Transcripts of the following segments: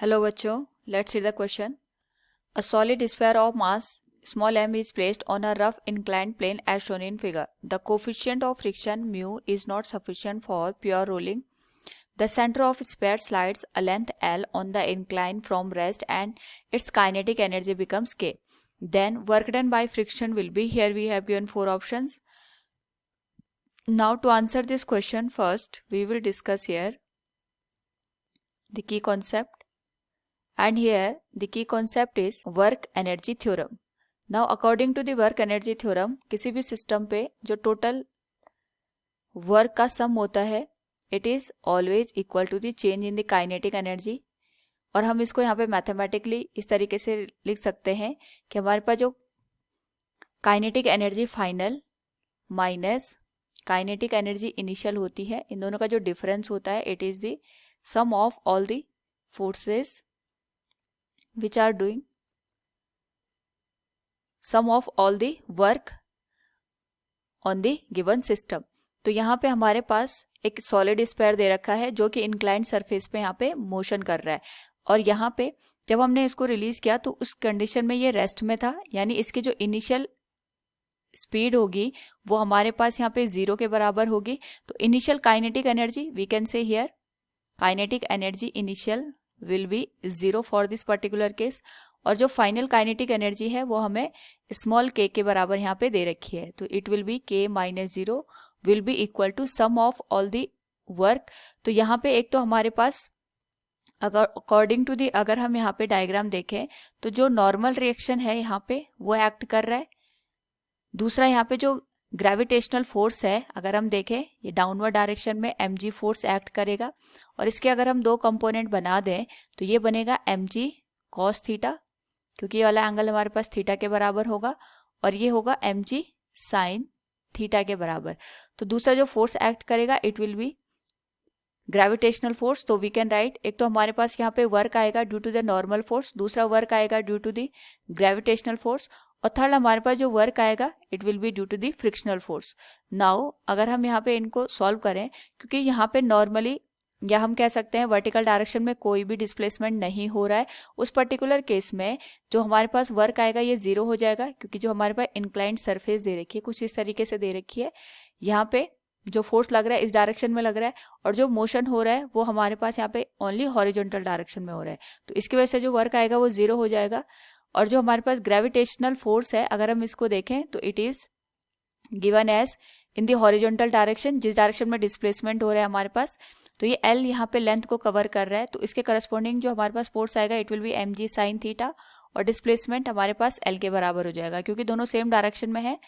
Hello बच्चों, let's read the question. A solid sphere of mass small m is placed on a rough inclined plane as shown in figure. The coefficient of friction mu is not sufficient for pure rolling. The center of sphere slides a length L on the incline from rest and its kinetic energy becomes K. Then work done by friction will be, here we have given 4 options. Now to answer this question, first we will discuss here the key concept. And here the key concept is work energy theorem. Now according to the work energy theorem, किसी भी system पे जो total work का sum होता है it is always equal to the change in the kinetic energy. और हम इसको यहाँ पे मैथमेटिकली इस तरीके से लिख सकते हैं कि हमारे पास जो kinetic energy final minus kinetic energy initial होती है, इन दोनों का जो डिफरेंस होता है it is the sum of all the forces which are doing sum of all the work on the given system. तो यहाँ पे हमारे पास एक सॉलिड स्फीयर दे रखा है जो कि इंक्लाइंड सरफेस पे यहाँ पे मोशन कर रहा है. और यहाँ पे जब हमने इसको रिलीज किया तो उस कंडीशन में ये रेस्ट में था, यानी इसकी जो इनिशियल स्पीड होगी वो हमारे पास यहाँ पे 0 के बराबर होगी. तो initial kinetic energy we can say here kinetic energy initial will be 0 for this particular case. और जो फाइनल काइनेटिक एनर्जी है वो हमें स्मॉल k के बराबर यहाँ पे दे रखी है. तो it will be k minus 0 will be equal to sum of all the work. तो यहाँ पे एक तो हमारे पास अगर अकॉर्डिंग टू दी अगर हम यहाँ पे डायग्राम देखें तो जो नॉर्मल रिएक्शन है यहाँ पे वो एक्ट कर रहा है. दूसरा यहाँ पे जो ग्रेविटेशनल फोर्स है अगर हम देखें ये डाउनवर्ड डायरेक्शन में mg फोर्स एक्ट करेगा. और इसके अगर हम दो कंपोनेंट बना दें तो ये बनेगा mg cos थीटा, क्योंकि ये वाला एंगल हमारे पास थीटा के बराबर होगा, और ये होगा mg sin थीटा के बराबर. तो दूसरा जो फोर्स एक्ट करेगा it will be gravitational force. तो वी कैन राइट, एक तो हमारे पास यहाँ पे वर्क आएगा due to the normal force, दूसरा वर्क आएगा due to the gravitational force, और थर्ड हमारे पास जो वर्क आएगा it will be due to the frictional force. Now अगर हम यहाँ पे इनको सॉल्व करें, क्योंकि यहाँ पे नॉर्मली या हम कह सकते हैं वर्टिकल डायरेक्शन में कोई भी डिस्प्लेसमेंट नहीं हो रहा है, उस पर्टिकुलर केस में जो हमारे पास वर्क आएगा ये 0 हो जाएगा, क्योंकि जो हमारे पास इंक्लाइंड सरफेस दे रखी है कुछ इस तरीके से दे रखी है. यहाँ पे जो फोर्स लग रहा है इस डायरेक्शन में लग रहा है, और जो मोशन हो रहा है वो हमारे पास यहाँ पे ओनली हॉरिजॉन्टल डायरेक्शन में हो रहा है. तो इसकी वजह से जो वर्क आएगा वो 0 हो जाएगा. और जो हमारे पास ग्रेविटेशनल फोर्स है अगर हम इसको देखें तो it is given as in the horizontal direction, जिस डायरेक्शन में डिस्प्लेसमेंट हो रहा है हमारे पास. तो ये L यहाँ पे लेंथ को कवर कर रहा है, तो इसके करस्पॉन्डिंग जो हमारे पास फोर्स आएगा it will B mg sin theta, और डिस्प्लेसमेंट हमारे पास L के बराबर हो जाएगा क्योंकि दोनों सेम डायरेक्शन में है.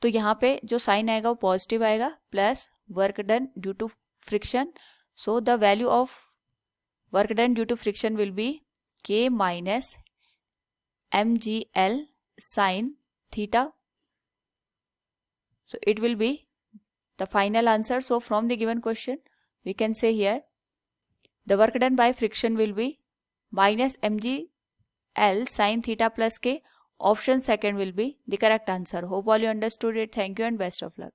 तो यहाँ पे जो साइन आएगा वो पॉजिटिव आएगा, plus work done due to friction. So the value of work done due to friction will be k minus mgl sin theta. So it will be the final answer. So from the given question we can say here the work done by friction will be minus mgl sin theta plus k. Option second will be the correct answer. Hope all you understood it. Thank you and best of luck.